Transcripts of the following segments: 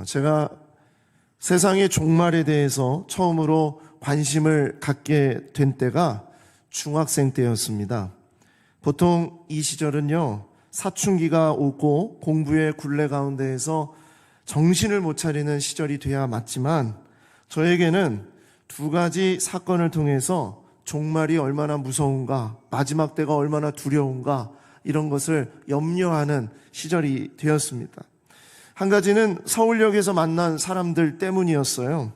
제가 세상의 종말에 대해서 처음으로 관심을 갖게 된 때가 중학생 때였습니다. 보통 이 시절은요, 사춘기가 오고 공부의 굴레 가운데에서 정신을 못 차리는 시절이 돼야 맞지만, 저에게는 두 가지 사건을 통해서 종말이 얼마나 무서운가, 마지막 때가 얼마나 두려운가, 이런 것을 염려하는 시절이 되었습니다. 한 가지는 서울역에서 만난 사람들 때문이었어요.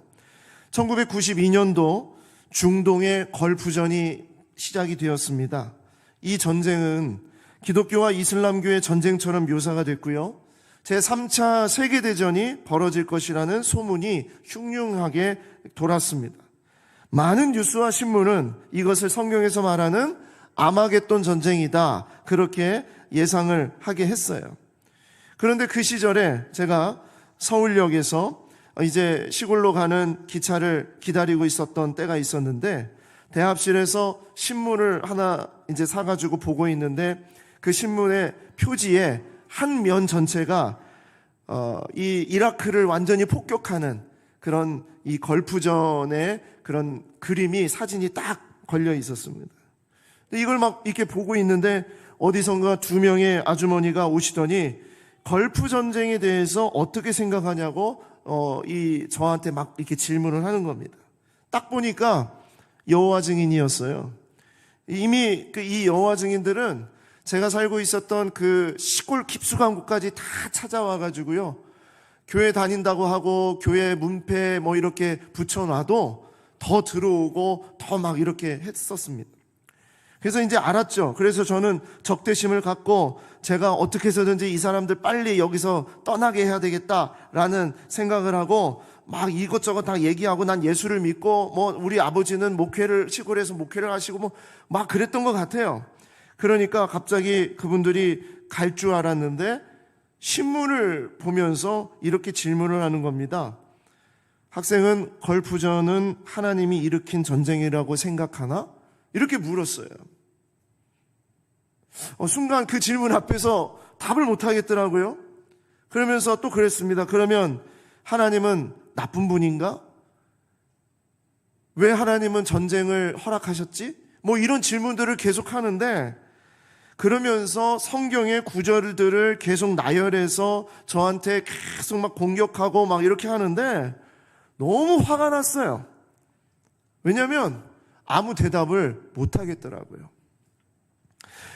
1992년도 중동의 걸프전이 시작이 되었습니다. 이 전쟁은 기독교와 이슬람교의 전쟁처럼 묘사가 됐고요, 제3차 세계대전이 벌어질 것이라는 소문이 흉흉하게 돌았습니다. 많은 뉴스와 신문은 이것을 성경에서 말하는 아마겟돈 전쟁이다, 그렇게 예상을 하게 했어요. 그런데 그 시절에 제가 서울역에서 이제 시골로 가는 기차를 기다리고 있었던 때가 있었는데, 대합실에서 신문을 하나 이제 사가지고 보고 있는데, 그 신문의 표지에 한 면 전체가 이 이라크를 완전히 폭격하는 그런 이 걸프전의 그런 그림이, 사진이 딱 걸려 있었습니다. 이걸 막 이렇게 보고 있는데 어디선가 두 명의 아주머니가 오시더니 걸프 전쟁에 대해서 어떻게 생각하냐고 저한테 막 이렇게 질문을 하는 겁니다. 딱 보니까 여호와 증인이었어요. 이미 이 여호와 증인들은 제가 살고 있었던 그 시골 깊숙한 곳까지 다 찾아와가지고요, 교회 다닌다고 하고 교회 문패 뭐 이렇게 붙여놔도 더 들어오고 더 막 이렇게 했었습니다. 그래서 이제 알았죠. 그래서 저는 적대심을 갖고 제가 어떻게 해서든지 이 사람들 빨리 여기서 떠나게 해야 되겠다라는 생각을 하고 막 이것저것 다 얘기하고, 난 예수를 믿고 뭐 우리 아버지는 시골에서 목회를 하시고 뭐 막 그랬던 것 같아요. 그러니까 갑자기 그분들이 갈 줄 알았는데 신문을 보면서 이렇게 질문을 하는 겁니다. 학생은 걸프전은 하나님이 일으킨 전쟁이라고 생각하나? 이렇게 물었어요. 순간 그 질문 앞에서 답을 못 하겠더라고요. 그러면서 또 그랬습니다. 그러면 하나님은 나쁜 분인가? 왜 하나님은 전쟁을 허락하셨지? 뭐 이런 질문들을 계속 하는데, 그러면서 성경의 구절들을 계속 나열해서 저한테 계속 막 공격하고 막 이렇게 하는데 너무 화가 났어요. 왜냐하면 아무 대답을 못 하겠더라고요.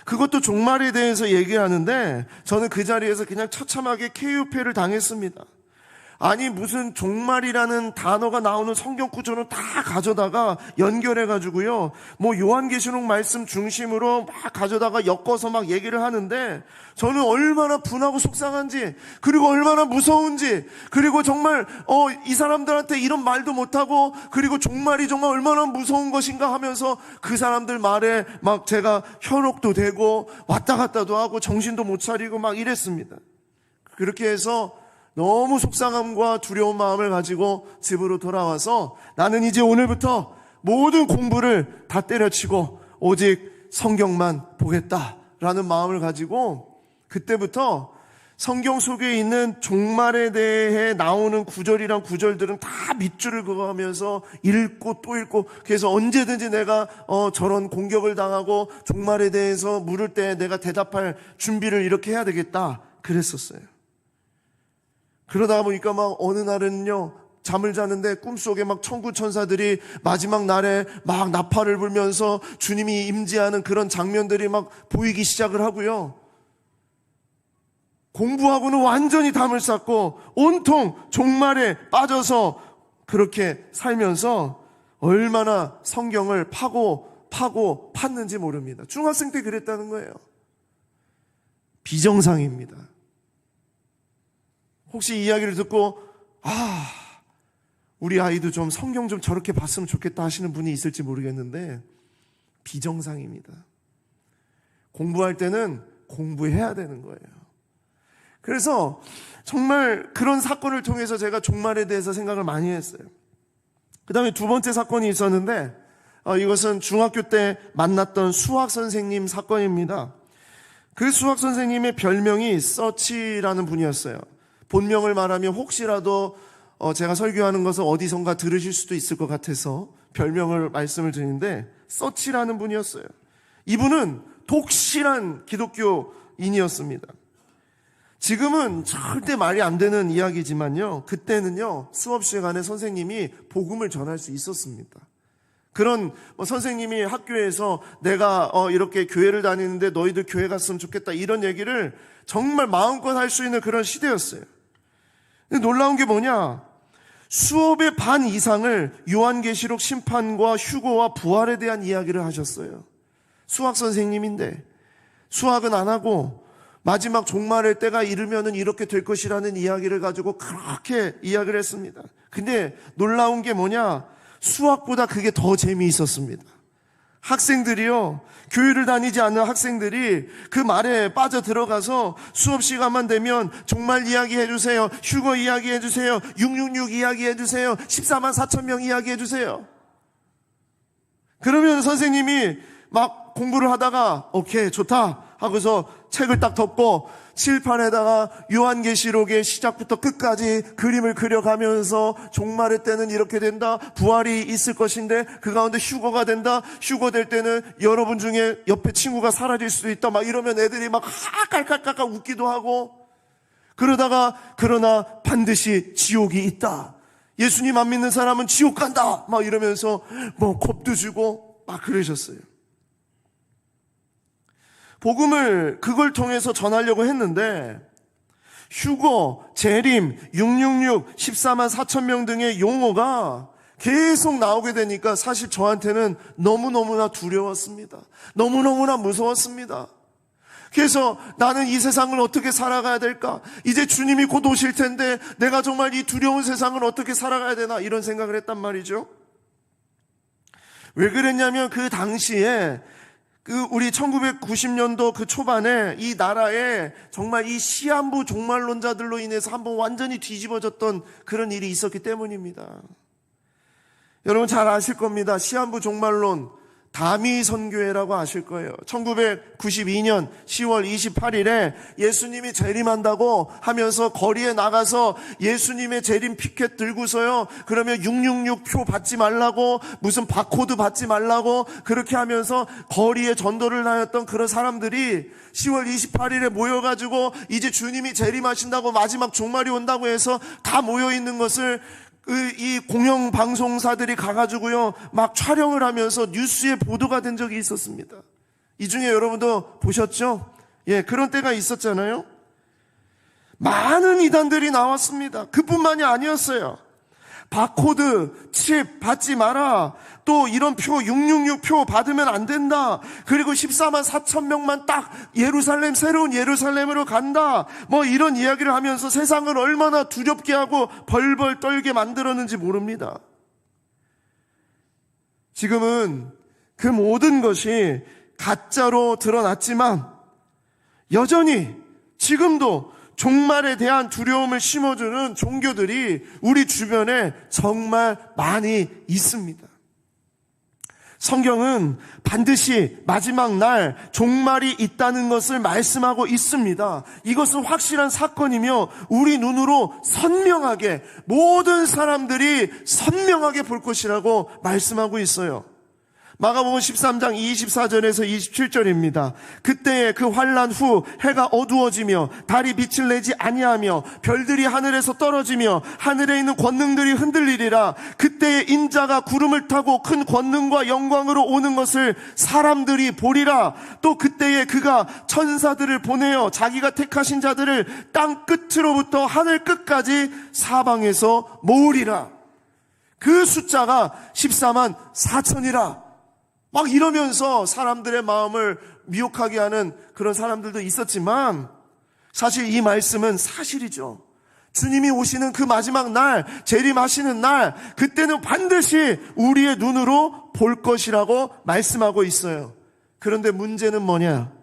그것도 종말에 대해서 얘기하는데 저는 그 자리에서 그냥 처참하게 KU패를 당했습니다. 아니, 무슨 종말이라는 단어가 나오는 성경 구절은 다 가져다가 연결해가지고요, 뭐 요한계시록 말씀 중심으로 막 가져다가 엮어서 막 얘기를 하는데, 저는 얼마나 분하고 속상한지, 그리고 얼마나 무서운지, 그리고 정말 이 사람들한테 이런 말도 못하고, 그리고 종말이 정말 얼마나 무서운 것인가 하면서 그 사람들 말에 막 제가 현혹도 되고 왔다 갔다도 하고 정신도 못 차리고 막 이랬습니다. 그렇게 해서 너무 속상함과 두려운 마음을 가지고 집으로 돌아와서 나는 이제 오늘부터 모든 공부를 다 때려치고 오직 성경만 보겠다라는 마음을 가지고, 그때부터 성경 속에 있는 종말에 대해 나오는 구절이랑 구절들은 다 밑줄을 그어가면서 읽고 또 읽고, 그래서 언제든지 내가 저런 공격을 당하고 종말에 대해서 물을 때 내가 대답할 준비를 이렇게 해야 되겠다, 그랬었어요. 그러다 보니까 막 어느 날은요, 잠을 자는데 꿈속에 막 천군 천사들이 마지막 날에 막 나팔을 불면서 주님이 임재하는 그런 장면들이 막 보이기 시작을 하고요, 공부하고는 완전히 담을 쌓고 온통 종말에 빠져서 그렇게 살면서 얼마나 성경을 파고 팠는지 모릅니다. 중학생 때 그랬다는 거예요. 비정상입니다. 혹시 이 이야기를 듣고 우리 아이도 좀 성경 좀 저렇게 봤으면 좋겠다 하시는 분이 있을지 모르겠는데, 비정상입니다. 공부할 때는 공부해야 되는 거예요. 그래서 정말 그런 사건을 통해서 제가 종말에 대해서 생각을 많이 했어요. 그 다음에 두 번째 사건이 있었는데, 이것은 중학교 때 만났던 수학 선생님 사건입니다. 그 수학 선생님의 별명이 서치라는 분이었어요. 본명을 말하면 혹시라도 제가 설교하는 것을 어디선가 들으실 수도 있을 것 같아서 별명을 말씀을 드리는데 서치라는 분이었어요. 이분은 독실한 기독교인이었습니다. 지금은 절대 말이 안 되는 이야기지만요, 그때는요 수업 시간에 선생님이 복음을 전할 수 있었습니다. 그런 선생님이 학교에서 내가 이렇게 교회를 다니는데 너희들 교회 갔으면 좋겠다 이런 얘기를 정말 마음껏 할 수 있는 그런 시대였어요. 근데 놀라운 게 뭐냐, 수업의 반 이상을 요한계시록 심판과 휴거와 부활에 대한 이야기를 하셨어요. 수학 선생님인데 수학은 안 하고 마지막 종말의 때가 이르면은 이렇게 될 것이라는 이야기를 가지고 그렇게 이야기를 했습니다. 근데 놀라운 게 뭐냐, 수학보다 그게 더 재미있었습니다. 학생들이요, 교회를 다니지 않는 학생들이 그 말에 빠져 들어가서 수업 시간만 되면 종말 이야기 해주세요, 휴거 이야기 해주세요, 666 이야기 해주세요, 14만 4천 명 이야기 해주세요. 그러면 선생님이 막 공부를 하다가 오케이 좋다 하고서 책을 딱 덮고 칠판에다가 요한계시록의 시작부터 끝까지 그림을 그려가면서 종말의 때는 이렇게 된다, 부활이 있을 것인데 그 가운데 휴거가 된다, 휴거될 때는 여러분 중에 옆에 친구가 사라질 수도 있다, 막 이러면 애들이 막 깔깔깔깔 웃기도 하고, 그러다가 그러나 반드시 지옥이 있다, 예수님 안 믿는 사람은 지옥 간다, 막 이러면서 뭐 겁도 주고 막 그러셨어요. 복음을 그걸 통해서 전하려고 했는데 휴거, 재림, 666, 14만 4천 명 등의 용어가 계속 나오게 되니까 사실 저한테는 너무너무나 두려웠습니다. 너무너무나 무서웠습니다. 그래서 나는 이 세상을 어떻게 살아가야 될까? 이제 주님이 곧 오실 텐데 내가 정말 이 두려운 세상을 어떻게 살아가야 되나, 이런 생각을 했단 말이죠. 왜 그랬냐면 그 당시에 우리 1990년도 그 초반에 이 나라에 정말 이 시한부 종말론자들로 인해서 한번 완전히 뒤집어졌던 그런 일이 있었기 때문입니다. 여러분 잘 아실 겁니다. 시한부 종말론, 다미 선교회라고 아실 거예요. 1992년 10월 28일에 예수님이 재림한다고 하면서 거리에 나가서 예수님의 재림 피켓 들고서요, 그러면 666 표 받지 말라고, 무슨 바코드 받지 말라고 그렇게 하면서 거리에 전도를 다녔던 그런 사람들이 10월 28일에 모여가지고 이제 주님이 재림하신다고, 마지막 종말이 온다고 해서 다 모여있는 것을 이 공영방송사들이 가가지고요 막 촬영을 하면서 뉴스에 보도가 된 적이 있었습니다. 이 중에 여러분도 보셨죠? 예, 그런 때가 있었잖아요. 많은 이단들이 나왔습니다. 그뿐만이 아니었어요. 바코드, 칩 받지 마라, 또 이런 표 666 표 받으면 안 된다, 그리고 14만 4천 명만 딱 예루살렘, 새로운 예루살렘으로 간다, 뭐 이런 이야기를 하면서 세상을 얼마나 두렵게 하고 벌벌 떨게 만들었는지 모릅니다. 지금은 그 모든 것이 가짜로 드러났지만 여전히 지금도 종말에 대한 두려움을 심어주는 종교들이 우리 주변에 정말 많이 있습니다. 성경은 반드시 마지막 날 종말이 있다는 것을 말씀하고 있습니다. 이것은 확실한 사건이며 우리 눈으로 선명하게, 모든 사람들이 선명하게 볼 것이라고 말씀하고 있어요. 마가복음 13장 24절에서 27절입니다. 그때에 그 환난 후 해가 어두워지며 달이 빛을 내지 아니하며 별들이 하늘에서 떨어지며 하늘에 있는 권능들이 흔들리리라. 그때에 인자가 구름을 타고 큰 권능과 영광으로 오는 것을 사람들이 보리라. 또 그때에 그가 천사들을 보내어 자기가 택하신 자들을 땅 끝으로부터 하늘 끝까지 사방에서 모으리라. 그 숫자가 14만 4천이라. 막 이러면서 사람들의 마음을 미혹하게 하는 그런 사람들도 있었지만 사실 이 말씀은 사실이죠. 주님이 오시는 그 마지막 날, 재림하시는 날, 그때는 반드시 우리의 눈으로 볼 것이라고 말씀하고 있어요. 그런데 문제는 뭐냐?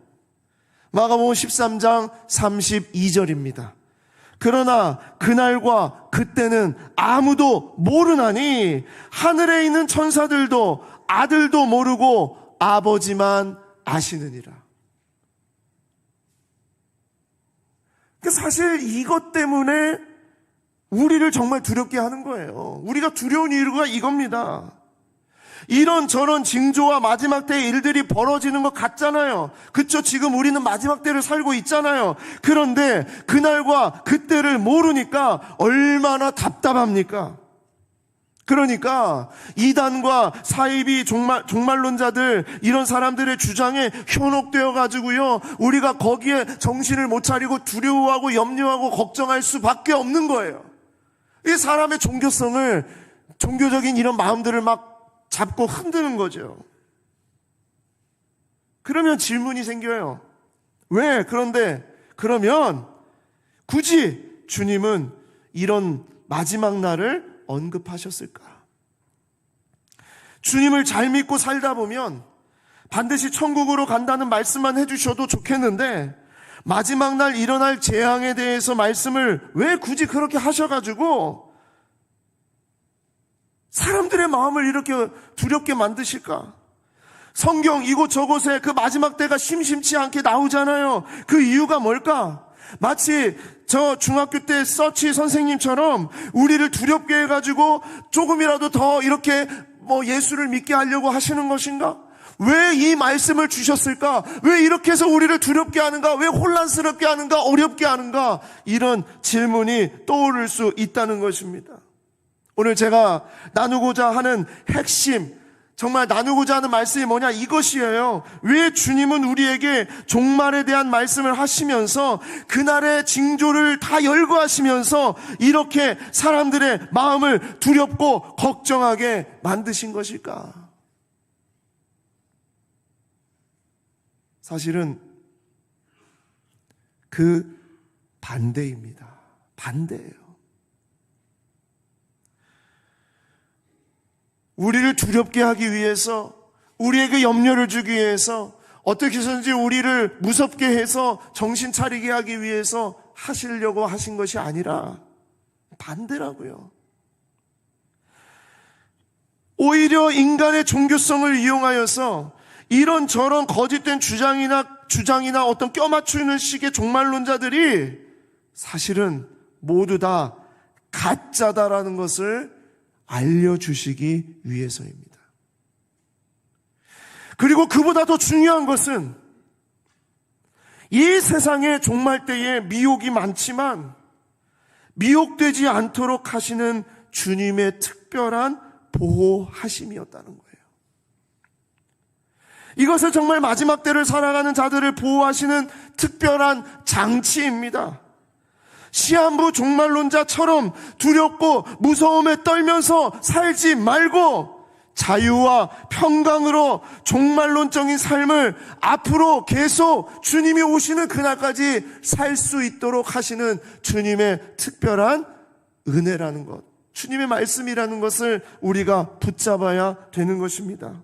마가복음 13장 32절입니다. 그러나 그날과 그때는 아무도 모르나니 하늘에 있는 천사들도 아들도 모르고 아버지만 아시느니라. 사실 이것 때문에 우리를 정말 두렵게 하는 거예요. 우리가 두려운 이유가 이겁니다. 이런 저런 징조와 마지막 때의 일들이 벌어지는 것 같잖아요. 그쵸? 지금 우리는 마지막 때를 살고 있잖아요. 그런데 그날과 그때를 모르니까 얼마나 답답합니까? 그러니까 이단과 사이비 종말론자들, 이런 사람들의 주장에 현혹되어 가지고요, 우리가 거기에 정신을 못 차리고 두려워하고 염려하고 걱정할 수밖에 없는 거예요. 이 사람의 종교성을, 종교적인 이런 마음들을 막 잡고 흔드는 거죠. 그러면 질문이 생겨요. 왜? 그런데 그러면 굳이 주님은 이런 마지막 날을 언급하셨을까? 주님을 잘 믿고 살다 보면 반드시 천국으로 간다는 말씀만 해주셔도 좋겠는데, 마지막 날 일어날 재앙에 대해서 말씀을 왜 굳이 그렇게 하셔가지고 사람들의 마음을 이렇게 두렵게 만드실까? 성경 이곳저곳에 그 마지막 때가 심심치 않게 나오잖아요. 그 이유가 뭘까? 마치 저 중학교 때 서치 선생님처럼 우리를 두렵게 해가지고 조금이라도 더 이렇게 예수를 믿게 하려고 하시는 것인가? 왜 이 말씀을 주셨을까? 왜 이렇게 해서 우리를 두렵게 하는가? 왜 혼란스럽게 하는가? 어렵게 하는가? 이런 질문이 떠오를 수 있다는 것입니다. 오늘 제가 나누고자 하는 핵심, 정말 나누고자 하는 말씀이 뭐냐, 이것이에요. 왜 주님은 우리에게 종말에 대한 말씀을 하시면서 그날의 징조를 다 열거하시면서 이렇게 사람들의 마음을 두렵고 걱정하게 만드신 것일까? 사실은 그 반대입니다. 반대예요. 우리를 두렵게 하기 위해서, 우리에게 염려를 주기 위해서, 어떻게 해서든지 우리를 무섭게 해서 정신 차리게 하기 위해서 하시려고 하신 것이 아니라 반대라고요. 오히려 인간의 종교성을 이용하여서 이런저런 거짓된 주장이나 어떤 껴맞추는 식의 종말론자들이 사실은 모두 다 가짜다라는 것을 알려주시기 위해서입니다. 그리고 그보다 더 중요한 것은 이 세상의 종말 때에 미혹이 많지만 미혹되지 않도록 하시는 주님의 특별한 보호하심이었다는 거예요. 이것을 정말 마지막 때를 살아가는 자들을 보호하시는 특별한 장치입니다. 시한부 종말론자처럼 두렵고 무서움에 떨면서 살지 말고 자유와 평강으로 종말론적인 삶을 앞으로 계속 주님이 오시는 그날까지 살 수 있도록 하시는 주님의 특별한 은혜라는 것, 주님의 말씀이라는 것을 우리가 붙잡아야 되는 것입니다.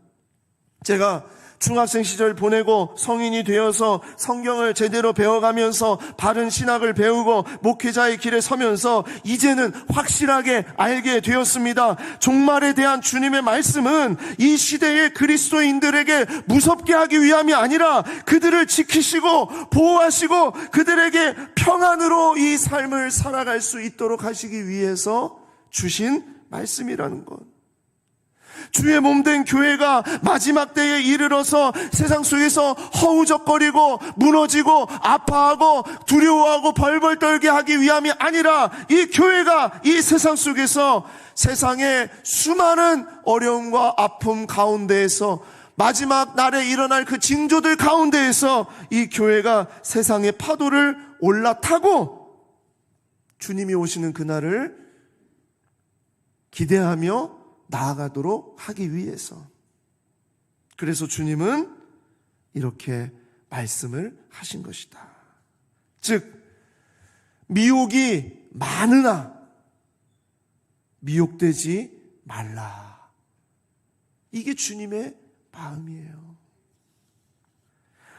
제가 중학생 시절 보내고 성인이 되어서 성경을 제대로 배워가면서 바른 신학을 배우고 목회자의 길에 서면서 이제는 확실하게 알게 되었습니다. 종말에 대한 주님의 말씀은 이 시대의 그리스도인들에게 무섭게 하기 위함이 아니라 그들을 지키시고 보호하시고 그들에게 평안으로 이 삶을 살아갈 수 있도록 하시기 위해서 주신 말씀이라는 것. 주의 몸된 교회가 마지막 때에 이르러서 세상 속에서 허우적거리고 무너지고 아파하고 두려워하고 벌벌 떨게 하기 위함이 아니라 이 교회가 이 세상 속에서 세상의 수많은 어려움과 아픔 가운데에서 마지막 날에 일어날 그 징조들 가운데에서 이 교회가 세상의 파도를 올라타고 주님이 오시는 그날을 기대하며 나아가도록 하기 위해서. 그래서 주님은 이렇게 말씀을 하신 것이다. 즉 미혹이 많으나 미혹되지 말라. 이게 주님의 마음이에요.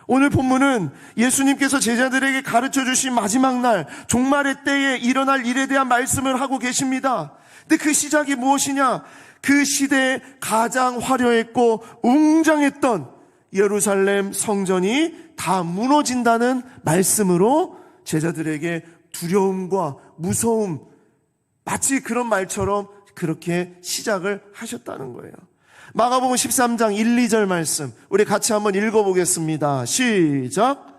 오늘 본문은 예수님께서 제자들에게 가르쳐 주신 마지막 날 종말의 때에 일어날 일에 대한 말씀을 하고 계십니다. 근데 그 시작이 무엇이냐? 그 시대에 가장 화려했고 웅장했던 예루살렘 성전이 다 무너진다는 말씀으로 제자들에게 두려움과 무서움, 마치 그런 말처럼 그렇게 시작을 하셨다는 거예요. 마가복음 13장 1, 2절 말씀 우리 같이 한번 읽어보겠습니다. 시작.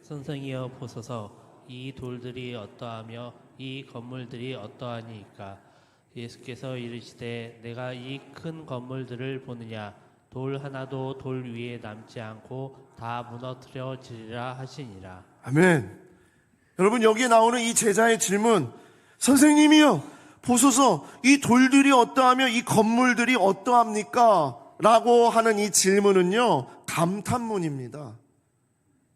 선생이여 보소서, 이 돌들이 어떠하며 이 건물들이 어떠하니이까. 예수께서 이르시되 내가 이 큰 건물들을 보느냐. 돌 하나도 돌 위에 남지 않고 다 무너뜨려지리라 하시니라. 아멘. 여러분, 여기에 나오는 이 제자의 질문, 선생님이요 보소서, 이 돌들이 어떠하며 이 건물들이 어떠합니까? 라고 하는 이 질문은요, 감탄문입니다.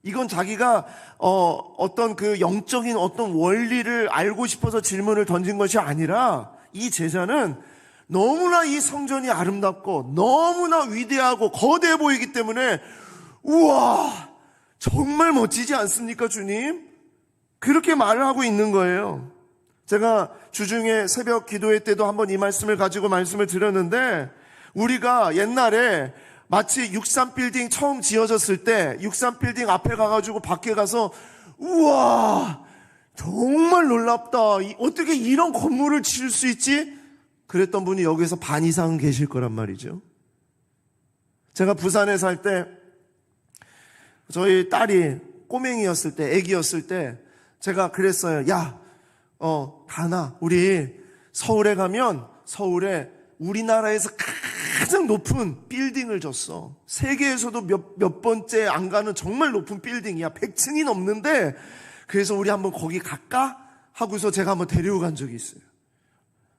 이건 자기가 어떤 그 영적인 어떤 원리를 알고 싶어서 질문을 던진 것이 아니라, 이 제자는 너무나 이 성전이 아름답고 너무나 위대하고 거대해 보이기 때문에 우와, 정말 멋지지 않습니까, 주님? 그렇게 말을 하고 있는 거예요. 제가 주중에 새벽 기도회 때도 한번 이 말씀을 가지고 말씀을 드렸는데, 우리가 옛날에 마치 63빌딩 처음 지어졌을 때 63빌딩 앞에 가가지고 밖에 가서 우와, 정말 놀랍다, 어떻게 이런 건물을 지을 수 있지? 그랬던 분이 여기서 반 이상은 계실 거란 말이죠. 제가 부산에 살 때 저희 딸이 꼬맹이였을 때, 아기였을 때 제가 그랬어요. 야, 다나, 우리 서울에 가면 서울에 우리나라에서 가장 높은 빌딩을 줬어. 세계에서도 몇 번째 안 가는 정말 높은 빌딩이야. 100층이 넘는데, 그래서 우리 한번 거기 갈까? 하고서 제가 한번 데리고 간 적이 있어요.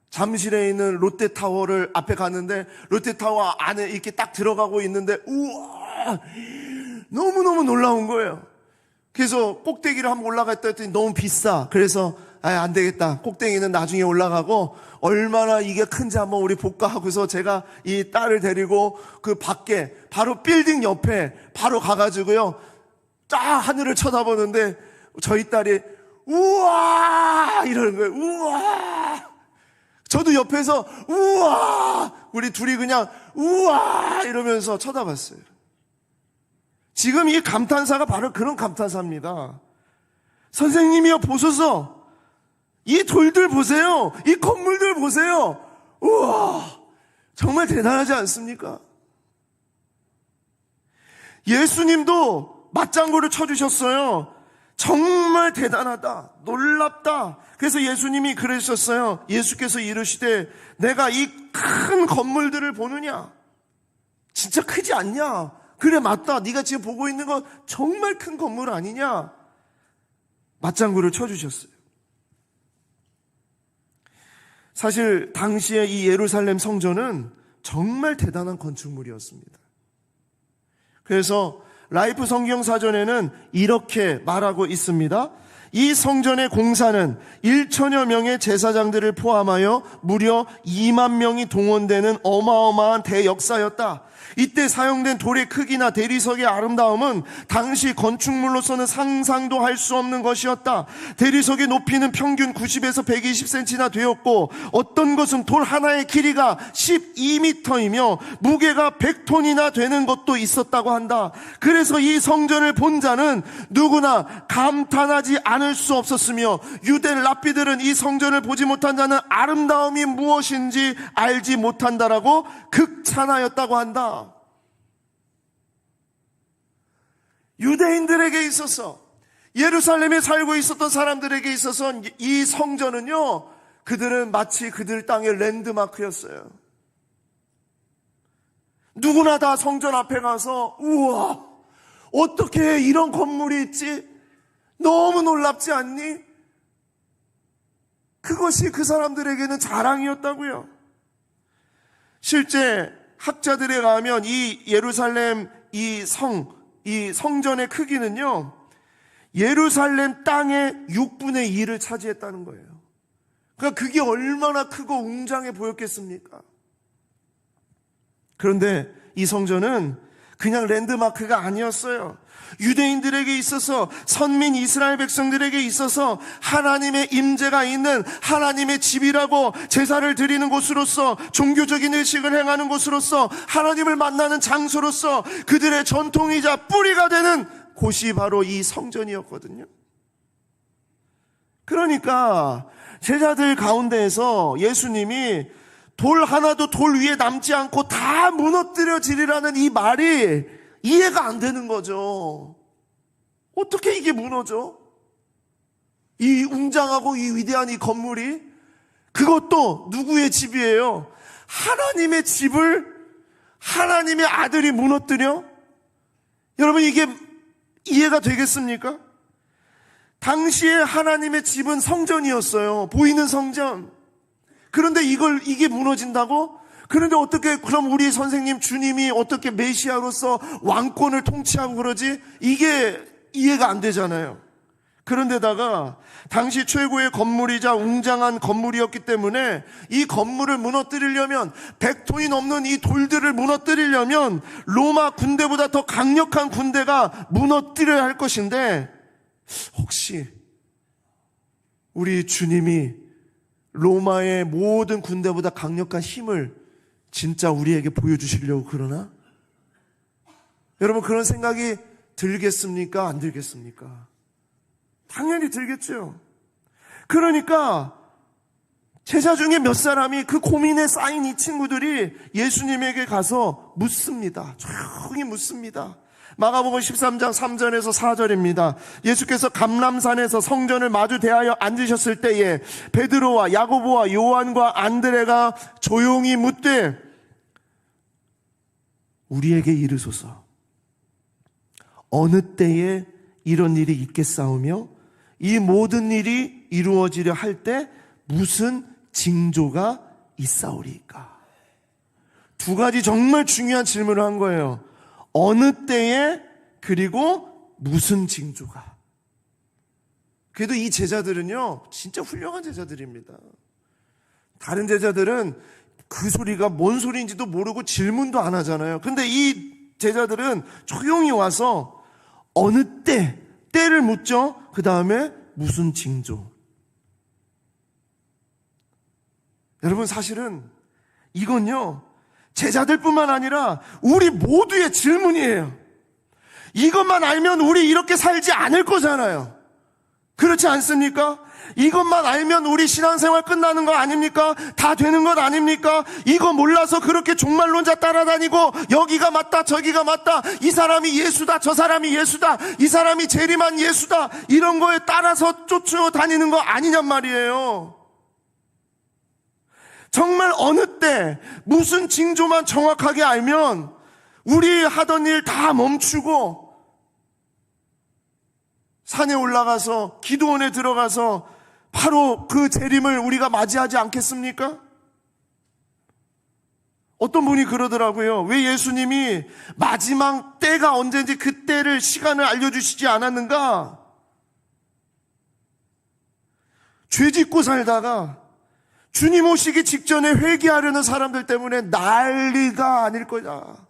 잠실에 있는 롯데타워를 앞에 갔는데, 롯데타워 안에 이렇게 딱 들어가고 있는데, 우와, 너무너무 놀라운 거예요. 그래서 꼭대기를 한번 올라갔다 했더니 너무 비싸. 그래서 안 되겠다, 꼭대기는 나중에 올라가고 얼마나 이게 큰지 한번 우리 볼까 하고서 제가 이 딸을 데리고 그 밖에 바로 빌딩 옆에 바로 가가지고요, 쫙 하늘을 쳐다보는데 저희 딸이 우와 이러는 거예요. 우와. 저도 옆에서 우와, 우리 둘이 그냥 우와 이러면서 쳐다봤어요. 지금 이 감탄사가 바로 그런 감탄사입니다. 선생님이여 보소서, 이 돌들 보세요, 이 건물들 보세요. 우와, 정말 대단하지 않습니까? 예수님도 맞장구를 쳐주셨어요. 정말 대단하다, 놀랍다. 그래서 예수님이 그러셨어요. 예수께서 이르시되 내가 이 큰 건물들을 보느냐? 진짜 크지 않냐? 그래, 맞다, 네가 지금 보고 있는 건 정말 큰 건물 아니냐? 맞장구를 쳐주셨어요. 사실 당시에 이 예루살렘 성전은 정말 대단한 건축물이었습니다. 그래서 라이프 성경사전에는 이렇게 말하고 있습니다. 이 성전의 공사는 1천여 명의 제사장들을 포함하여 무려 2만 명이 동원되는 어마어마한 대역사였다. 이때 사용된 돌의 크기나 대리석의 아름다움은 당시 건축물로서는 상상도 할 수 없는 것이었다. 대리석의 높이는 평균 90에서 120cm나 되었고, 어떤 것은 돌 하나의 길이가 12m이며 무게가 100톤이나 되는 것도 있었다고 한다. 그래서 이 성전을 본 자는 누구나 감탄하지 않을 수 없었으며, 유대 랍비들은 이 성전을 보지 못한 자는 아름다움이 무엇인지 알지 못한다라고 극찬하였다고 한다. 유대인들에게 있어서, 예루살렘에 살고 있었던 사람들에게 있어서 이 성전은요, 그들은 마치 그들 땅의 랜드마크였어요. 누구나 다 성전 앞에 가서 우와, 어떻게 이런 건물이 있지? 너무 놀랍지 않니? 그것이 그 사람들에게는 자랑이었다고요. 실제 학자들에 가면 이 예루살렘 이 성전의 크기는요, 예루살렘 땅의 6분의 1을 차지했다는 거예요. 그러니까 그게 얼마나 크고 웅장해 보였겠습니까? 그런데 이 성전은 그냥 랜드마크가 아니었어요. 유대인들에게 있어서, 선민 이스라엘 백성들에게 있어서 하나님의 임재가 있는 하나님의 집이라고, 제사를 드리는 곳으로서, 종교적인 의식을 행하는 곳으로서, 하나님을 만나는 장소로서 그들의 전통이자 뿌리가 되는 곳이 바로 이 성전이었거든요. 그러니까 제자들 가운데에서 예수님이 돌 하나도 돌 위에 남지 않고 다 무너뜨려지리라는 이 말이 이해가 안 되는 거죠. 어떻게 이게 무너져? 이 웅장하고 이 위대한 이 건물이, 그것도 누구의 집이에요? 하나님의 집을 하나님의 아들이 무너뜨려? 여러분, 이게 이해가 되겠습니까? 당시에 하나님의 집은 성전이었어요. 보이는 성전. 그런데 이게 무너진다고? 그런데 어떻게, 그럼 우리 선생님 주님이 어떻게 메시아로서 왕권을 통치하고 그러지? 이게 이해가 안 되잖아요. 그런데다가 당시 최고의 건물이자 웅장한 건물이었기 때문에 이 건물을 무너뜨리려면, 100톤이 넘는 이 돌들을 무너뜨리려면 로마 군대보다 더 강력한 군대가 무너뜨려야 할 것인데, 혹시 우리 주님이 로마의 모든 군대보다 강력한 힘을 진짜 우리에게 보여주시려고 그러나? 여러분, 그런 생각이 들겠습니까? 안 들겠습니까? 당연히 들겠죠. 그러니까 제자 중에 몇 사람이, 그 고민에 쌓인 이 친구들이 예수님에게 가서 묻습니다. 조용히 묻습니다. 마가복음 13장 3절에서 4절입니다. 예수께서 감람산에서 성전을 마주 대하여 앉으셨을 때에 베드로와 야고보와 요한과 안드레가 조용히 묻되, 우리에게 이르소서, 어느 때에 이런 일이 있겠사오며 이 모든 일이 이루어지려 할 때 무슨 징조가 있사오리까? 두 가지 정말 중요한 질문을 한 거예요. 어느 때에, 그리고 무슨 징조가. 그래도 이 제자들은요, 진짜 훌륭한 제자들입니다. 다른 제자들은 그 소리가 뭔 소리인지도 모르고 질문도 안 하잖아요. 근데 이 제자들은 조용히 와서 어느 때를 묻죠. 그 다음에 무슨 징조. 여러분, 사실은 이건요, 제자들뿐만 아니라 우리 모두의 질문이에요. 이것만 알면 우리 이렇게 살지 않을 거잖아요. 그렇지 않습니까? 이것만 알면 우리 신앙생활 끝나는 거 아닙니까? 다 되는 것 아닙니까? 이거 몰라서 그렇게 종말론자 따라다니고, 여기가 맞다 저기가 맞다, 이 사람이 예수다 저 사람이 예수다, 이 사람이 재림한 예수다, 이런 거에 따라서 쫓아다니는 거 아니냔 말이에요. 정말 어느 때 무슨 징조만 정확하게 알면 우리 하던 일 다 멈추고 산에 올라가서 기도원에 들어가서 바로 그 재림을 우리가 맞이하지 않겠습니까? 어떤 분이 그러더라고요. 왜 예수님이 마지막 때가 언제인지 그 때를, 시간을 알려주시지 않았는가? 죄 짓고 살다가 주님 오시기 직전에 회개하려는 사람들 때문에 난리가 아닐 거다.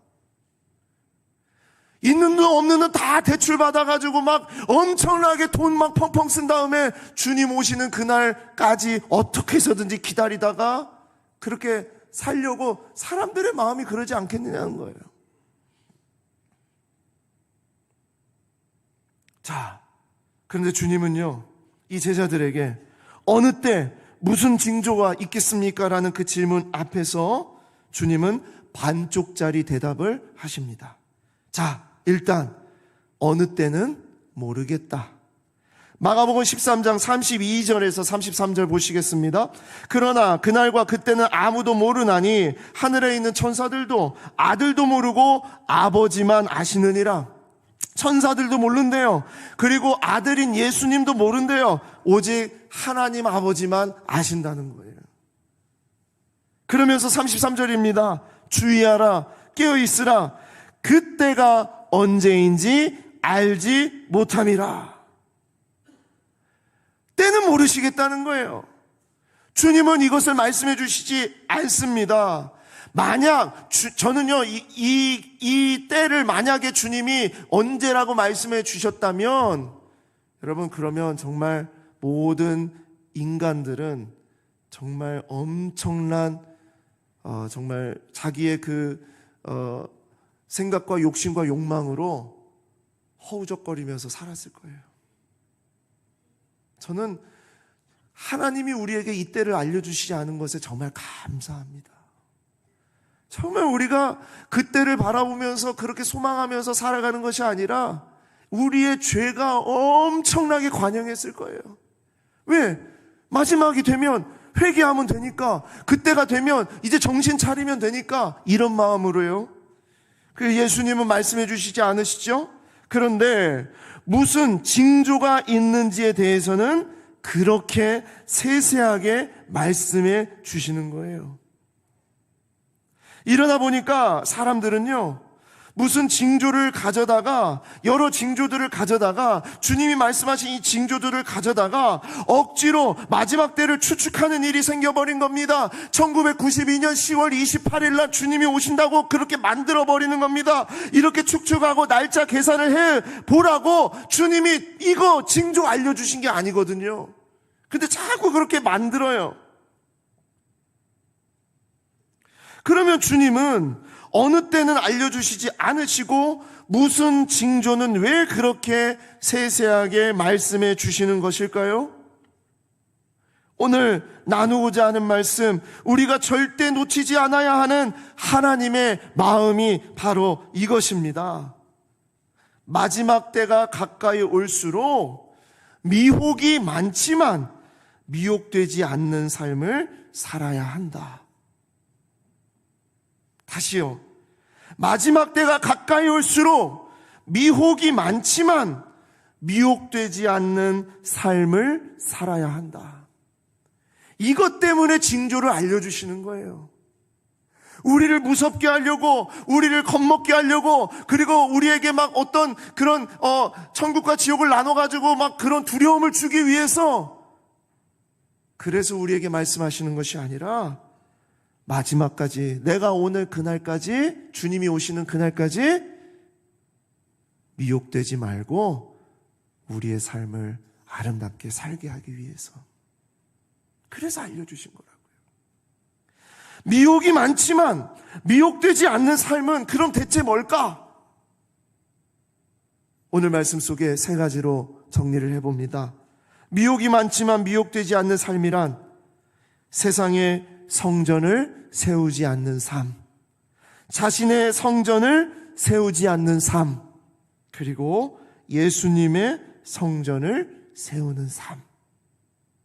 있는 돈 없는 돈 다 대출 받아가지고 막 엄청나게 돈 막 펑펑 쓴 다음에 주님 오시는 그날까지 어떻게 해서든지 기다리다가 그렇게 살려고, 사람들의 마음이 그러지 않겠느냐는 거예요. 자, 그런데 주님은요, 이 제자들에게 어느 때 무슨 징조가 있겠습니까? 라는 그 질문 앞에서 주님은 반쪽짜리 대답을 하십니다. 자, 일단 어느 때는 모르겠다. 마가복음 13장 32절에서 33절 보시겠습니다. 그러나 그날과 그때는 아무도 모르나니 하늘에 있는 천사들도 아들도 모르고 아버지만 아시느니라. 천사들도 모른대요. 그리고 아들인 예수님도 모른대요. 오직 하나님 아버지만 아신다는 거예요. 그러면서 33절입니다. 주의하라, 깨어있으라. 그때가 언제인지 알지 못함이라. 때는 모르시겠다는 거예요. 주님은 이것을 말씀해 주시지 않습니다. 만약 저는요 이 때를 만약에 주님이 언제라고 말씀해 주셨다면 여러분, 그러면 정말 모든 인간들은 정말 엄청난 정말 자기의 그 생각과 욕심과 욕망으로 허우적거리면서 살았을 거예요. 저는 하나님이 우리에게 이 때를 알려주시지 않은 것에 정말 감사합니다. 정말 우리가 그때를 바라보면서 그렇게 소망하면서 살아가는 것이 아니라 우리의 죄가 엄청나게 관영했을 거예요. 왜? 마지막이 되면 회개하면 되니까, 그때가 되면 이제 정신 차리면 되니까, 이런 마음으로요. 그 예수님은 말씀해 주시지 않으시죠? 그런데 무슨 징조가 있는지에 대해서는 그렇게 세세하게 말씀해 주시는 거예요. 이러다 보니까 사람들은요, 무슨 징조를 가져다가, 여러 징조들을 가져다가, 주님이 말씀하신 이 징조들을 가져다가 억지로 마지막 때를 추측하는 일이 생겨버린 겁니다. 1992년 10월 28일 날 주님이 오신다고 그렇게 만들어버리는 겁니다. 이렇게 축축하고 날짜 계산을 해보라고 주님이 이거 징조 알려주신 게 아니거든요. 근데 자꾸 그렇게 만들어요. 그러면 주님은 어느 때는 알려주시지 않으시고 무슨 징조는 왜 그렇게 세세하게 말씀해 주시는 것일까요? 오늘 나누고자 하는 말씀, 우리가 절대 놓치지 않아야 하는 하나님의 마음이 바로 이것입니다. 마지막 때가 가까이 올수록 미혹이 많지만 미혹되지 않는 삶을 살아야 한다. 다시요. 마지막 때가 가까이 올수록 미혹이 많지만 미혹되지 않는 삶을 살아야 한다. 이것 때문에 징조를 알려주시는 거예요. 우리를 무섭게 하려고, 우리를 겁먹게 하려고, 그리고 우리에게 막 어떤 그런 천국과 지옥을 나눠가지고 막 그런 두려움을 주기 위해서, 그래서 우리에게 말씀하시는 것이 아니라 마지막까지, 내가 오늘 그날까지, 주님이 오시는 그날까지 미혹되지 말고 우리의 삶을 아름답게 살게 하기 위해서, 그래서 알려주신 거라고요. 미혹이 많지만 미혹되지 않는 삶은 그럼 대체 뭘까? 오늘 말씀 속에 세 가지로 정리를 해봅니다. 미혹이 많지만 미혹되지 않는 삶이란 세상의 성전을 세우지 않는 삶, 자신의 성전을 세우지 않는 삶, 그리고 예수님의 성전을 세우는 삶.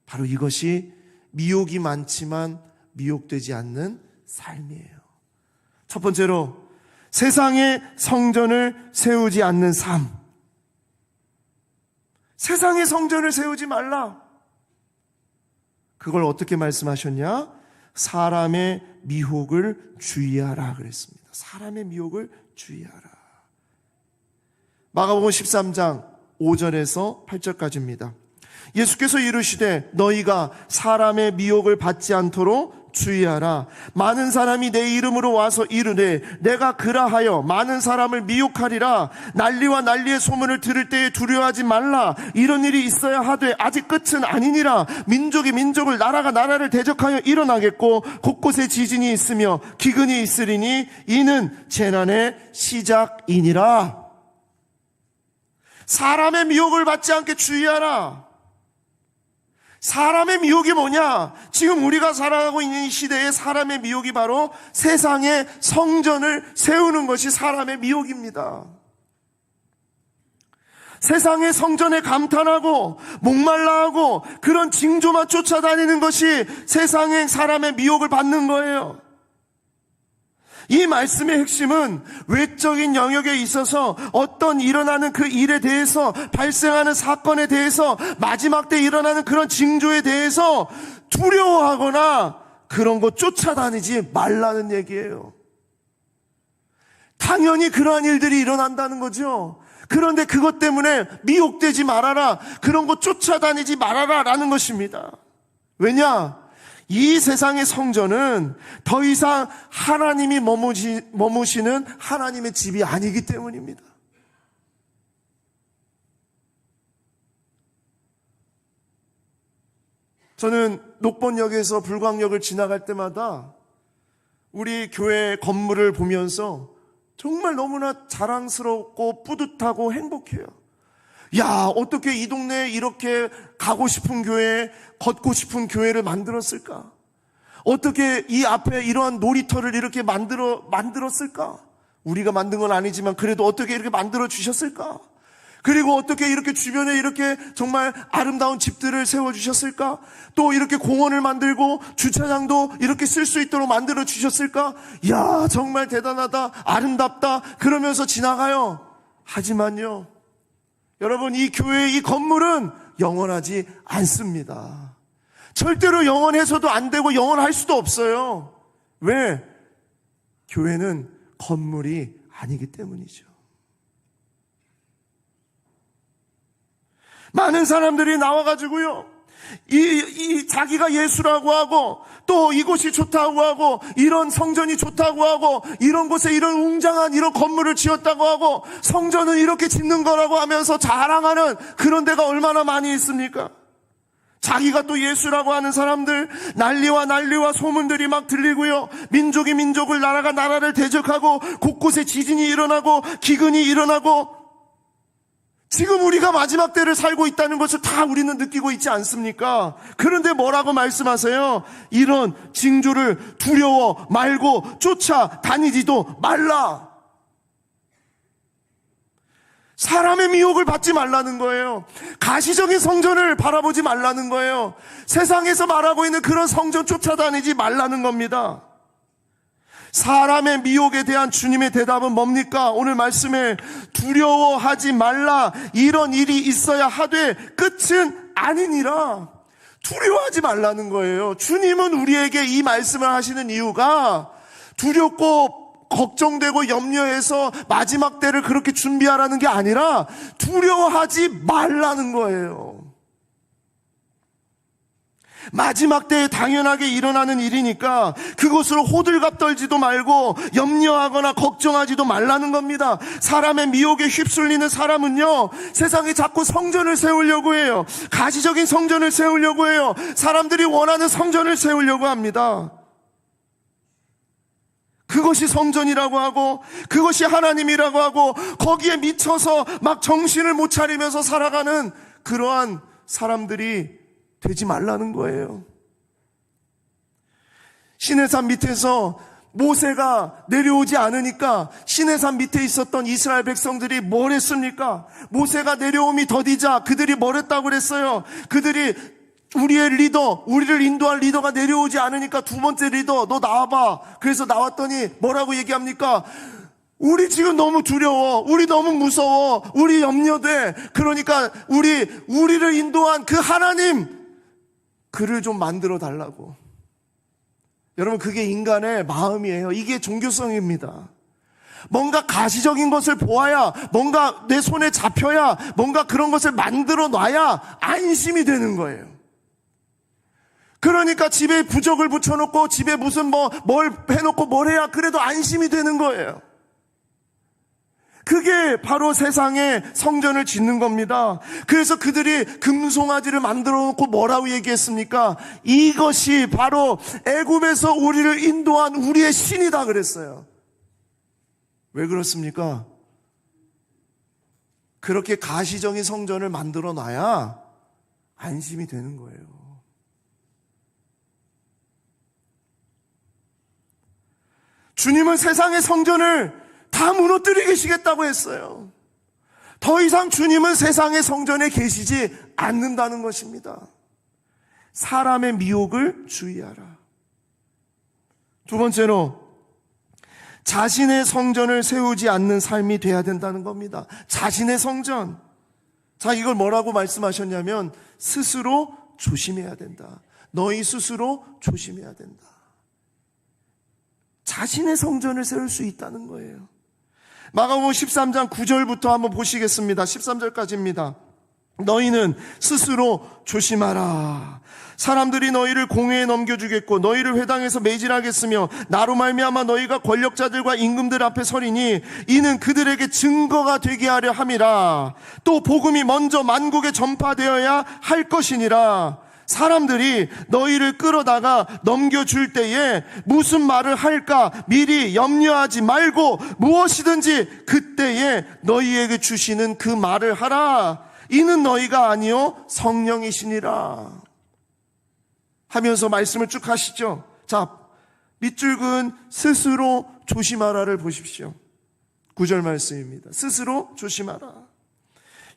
바로 이것이 미혹이 많지만 미혹되지 않는 삶이에요. 첫 번째로, 세상의 성전을 세우지 않는 삶. 세상의 성전을 세우지 말라. 그걸 어떻게 말씀하셨냐? 사람의 미혹을 주의하라 그랬습니다. 사람의 미혹을 주의하라. 마가복음 13장 5절에서 8절까지입니다. 예수께서 이르시되 너희가 사람의 미혹을 받지 않도록 주의하라. 많은 사람이 내 이름으로 와서 이르되 내가 그라하여 많은 사람을 미혹하리라. 난리와 난리의 소문을 들을 때에 두려워하지 말라. 이런 일이 있어야 하되 아직 끝은 아니니라. 민족이 민족을, 나라가 나라를 대적하여 일어나겠고 곳곳에 지진이 있으며 기근이 있으리니 이는 재난의 시작이니라. 사람의 미혹을 받지 않게 주의하라. 사람의 미혹이 뭐냐? 지금 우리가 살아가고 있는 이 시대에 사람의 미혹이 바로 세상의 성전을 세우는 것이 사람의 미혹입니다. 세상의 성전에 감탄하고 목말라하고 그런 징조만 쫓아다니는 것이 세상의 사람의 미혹을 받는 거예요. 이 말씀의 핵심은 외적인 영역에 있어서 어떤 일어나는 그 일에 대해서, 발생하는 사건에 대해서, 마지막 때 일어나는 그런 징조에 대해서 두려워하거나 그런 거 쫓아다니지 말라는 얘기예요. 당연히 그러한 일들이 일어난다는 거죠. 그런데 그것 때문에 미혹되지 말아라, 그런 거 쫓아다니지 말아라 라는 것입니다. 왜냐? 이 세상의 성전은 더 이상 하나님이 머무시는 하나님의 집이 아니기 때문입니다. 저는 녹번역에서 불광역을 지나갈 때마다 우리 교회 건물을 보면서 정말 너무나 자랑스럽고 뿌듯하고 행복해요. 야, 어떻게 이 동네에 이렇게 가고 싶은 교회, 걷고 싶은 교회를 만들었을까? 어떻게 이 앞에 이러한 놀이터를 이렇게 만들었을까? 우리가 만든 건 아니지만 그래도 어떻게 이렇게 만들어 주셨을까? 그리고 어떻게 이렇게 주변에 이렇게 정말 아름다운 집들을 세워주셨을까? 또 이렇게 공원을 만들고 주차장도 이렇게 쓸 수 있도록 만들어 주셨을까? 이야, 정말 대단하다, 아름답다 그러면서 지나가요. 하지만요, 여러분, 이 교회의 이 건물은 영원하지 않습니다. 절대로 영원해서도 안 되고 영원할 수도 없어요. 왜? 교회는 건물이 아니기 때문이죠. 많은 사람들이 나와가지고요, 자기가 예수라고 하고, 또 이곳이 좋다고 하고, 이런 성전이 좋다고 하고, 이런 곳에 이런 웅장한 이런 건물을 지었다고 하고, 성전은 이렇게 짓는 거라고 하면서 자랑하는 그런 데가 얼마나 많이 있습니까? 자기가 또 예수라고 하는 사람들, 난리와 소문들이 막 들리고요, 민족이 민족을, 나라가 나라를 대적하고, 곳곳에 지진이 일어나고, 기근이 일어나고, 지금 우리가 마지막 때를 살고 있다는 것을 다 우리는 느끼고 있지 않습니까? 그런데 뭐라고 말씀하세요? 이런 징조를 두려워 말고 쫓아다니지도 말라. 사람의 미혹을 받지 말라는 거예요. 가시적인 성전을 바라보지 말라는 거예요. 세상에서 말하고 있는 그런 성전 쫓아다니지 말라는 겁니다. 사람의 미혹에 대한 주님의 대답은 뭡니까? 오늘 말씀에 두려워하지 말라, 이런 일이 있어야 하되 끝은 아니니라. 두려워하지 말라는 거예요. 주님은 우리에게 이 말씀을 하시는 이유가 두렵고 걱정되고 염려해서 마지막 때를 그렇게 준비하라는 게 아니라 두려워하지 말라는 거예요. 마지막 때에 당연하게 일어나는 일이니까 그것으로 호들갑 떨지도 말고 염려하거나 걱정하지도 말라는 겁니다. 사람의 미혹에 휩쓸리는 사람은요, 세상에 자꾸 성전을 세우려고 해요. 가시적인 성전을 세우려고 해요. 사람들이 원하는 성전을 세우려고 합니다. 그것이 성전이라고 하고 그것이 하나님이라고 하고 거기에 미쳐서 막 정신을 못 차리면서 살아가는 그러한 사람들이 되지 말라는 거예요. 시내산 밑에서 모세가 내려오지 않으니까 시내산 밑에 있었던 이스라엘 백성들이 뭘 했습니까? 모세가 내려옴이 더디자 그들이 뭘 했다고 그랬어요? 그들이 우리의 리더, 우리를 인도할 리더가 내려오지 않으니까 두 번째 리더, 너 나와봐. 그래서 나왔더니 뭐라고 얘기합니까? 우리 지금 너무 두려워. 우리 너무 무서워. 우리 염려돼. 그러니까 우리를 인도한 그 하나님, 그를 좀 만들어 달라고. 여러분, 그게 인간의 마음이에요. 이게 종교성입니다. 뭔가 가시적인 것을 보아야, 뭔가 내 손에 잡혀야, 뭔가 그런 것을 만들어 놔야 안심이 되는 거예요. 그러니까 집에 부적을 붙여놓고 집에 무슨 뭘 해놓고 뭘 해야 그래도 안심이 되는 거예요. 그게 바로 세상에 성전을 짓는 겁니다. 그래서 그들이 금송아지를 만들어 놓고 뭐라고 얘기했습니까? 이것이 바로 애굽에서 우리를 인도한 우리의 신이다 그랬어요. 왜 그렇습니까? 그렇게 가시적인 성전을 만들어 놔야 안심이 되는 거예요. 주님은 세상의 성전을 다 무너뜨리시겠다고 했어요. 더 이상 주님은 세상의 성전에 계시지 않는다는 것입니다. 사람의 미혹을 주의하라. 두 번째로, 자신의 성전을 세우지 않는 삶이 돼야 된다는 겁니다. 자신의 성전. 자, 이걸 뭐라고 말씀하셨냐면 스스로 조심해야 된다. 너희 스스로 조심해야 된다. 자신의 성전을 세울 수 있다는 거예요. 마가복음 13장 9절부터 한번 보시겠습니다. 13절까지입니다. 너희는 스스로 조심하라. 사람들이 너희를 공회에 넘겨주겠고 너희를 회당에서 매질하겠으며 나로 말미암아 너희가 권력자들과 임금들 앞에 서리니 이는 그들에게 증거가 되게 하려 함이라. 또 복음이 먼저 만국에 전파되어야 할 것이니라. 사람들이 너희를 끌어다가 넘겨줄 때에 무슨 말을 할까 미리 염려하지 말고 무엇이든지 그때에 너희에게 주시는 그 말을 하라. 이는 너희가 아니요 성령이시니라. 하면서 말씀을 쭉 하시죠. 자, 밑줄근 스스로 조심하라를 보십시오. 9절 말씀입니다. 스스로 조심하라.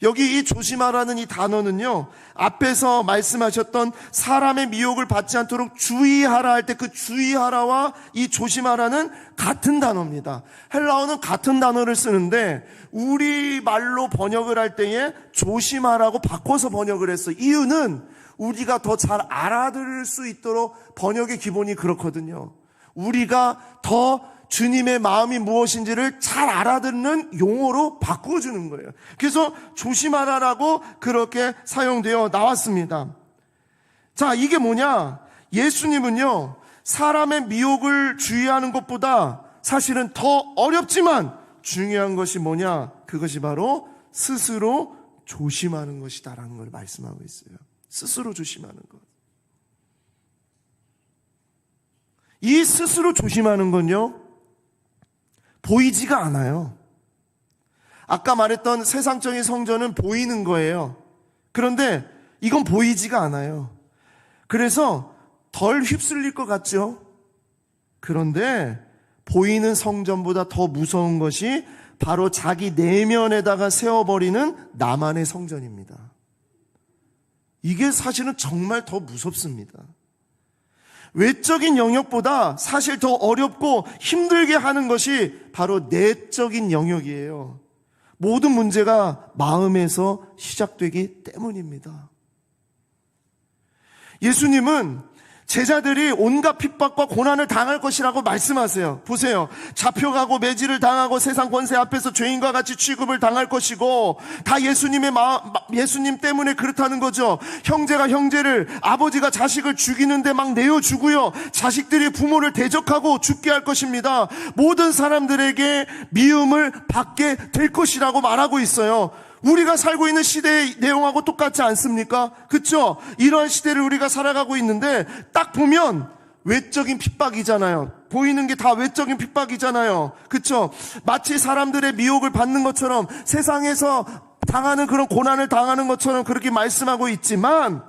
여기 이 조심하라는 이 단어는요, 앞에서 말씀하셨던 사람의 미혹을 받지 않도록 주의하라 할 때 그 주의하라와 이 조심하라는 같은 단어입니다. 헬라어는 같은 단어를 쓰는데 우리말로 번역을 할 때에 조심하라고 바꿔서 번역을 했어요. 이유는 우리가 더 잘 알아들을 수 있도록 번역의 기본이 그렇거든요. 우리가 더 주님의 마음이 무엇인지를 잘 알아듣는 용어로 바꿔주는 거예요. 그래서 조심하라라고 그렇게 사용되어 나왔습니다. 자, 이게 뭐냐? 예수님은요, 사람의 미혹을 주의하는 것보다 사실은 더 어렵지만 중요한 것이 뭐냐? 그것이 바로 스스로 조심하는 것이다라는 걸 말씀하고 있어요. 스스로 조심하는 것. 이 스스로 조심하는 건요, 보이지가 않아요. 아까 말했던 세상적인 성전은 보이는 거예요. 그런데 이건 보이지가 않아요. 그래서 덜 휩쓸릴 것 같죠? 그런데 보이는 성전보다 더 무서운 것이 바로 자기 내면에다가 세워버리는 나만의 성전입니다. 이게 사실은 정말 더 무섭습니다. 외적인 영역보다 사실 더 어렵고 힘들게 하는 것이 바로 내적인 영역이에요. 모든 문제가 마음에서 시작되기 때문입니다. 예수님은 제자들이 온갖 핍박과 고난을 당할 것이라고 말씀하세요. 보세요. 잡혀가고 매질을 당하고 세상 권세 앞에서 죄인과 같이 취급을 당할 것이고 다 예수님 때문에 그렇다는 거죠. 형제가 형제를, 아버지가 자식을 죽이는데 막 내어주고요. 자식들이 부모를 대적하고 죽게 할 것입니다. 모든 사람들에게 미움을 받게 될 것이라고 말하고 있어요. 우리가 살고 있는 시대의 내용하고 똑같지 않습니까? 그렇죠? 이러한 시대를 우리가 살아가고 있는데 딱 보면 외적인 핍박이잖아요. 보이는 게 다 외적인 핍박이잖아요. 그렇죠? 마치 사람들의 미혹을 받는 것처럼 세상에서 당하는 그런 고난을 당하는 것처럼 그렇게 말씀하고 있지만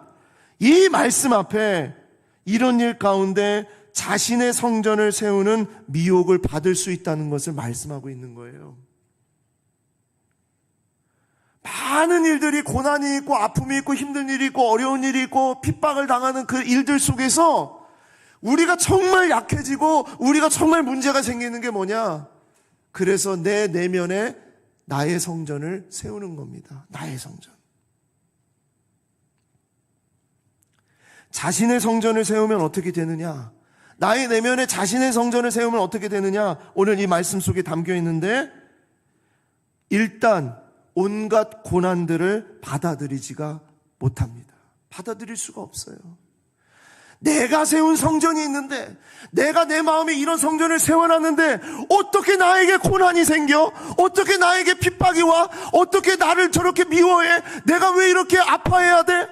이 말씀 앞에 이런 일 가운데 자신의 성전을 세우는 미혹을 받을 수 있다는 것을 말씀하고 있는 거예요. 많은 일들이 고난이 있고 아픔이 있고 힘든 일이 있고 어려운 일이 있고 핍박을 당하는 그 일들 속에서 우리가 정말 약해지고 우리가 정말 문제가 생기는 게 뭐냐? 그래서 내 내면에 나의 성전을 세우는 겁니다. 나의 성전. 자신의 성전을 세우면 어떻게 되느냐? 나의 내면에 자신의 성전을 세우면 어떻게 되느냐? 오늘 이 말씀 속에 담겨 있는데 일단 온갖 고난들을 받아들이지가 못합니다. 받아들일 수가 없어요. 내가 세운 성전이 있는데, 내가 내 마음에 이런 성전을 세워놨는데 어떻게 나에게 고난이 생겨? 어떻게 나에게 핍박이 와? 어떻게 나를 저렇게 미워해? 내가 왜 이렇게 아파해야 돼?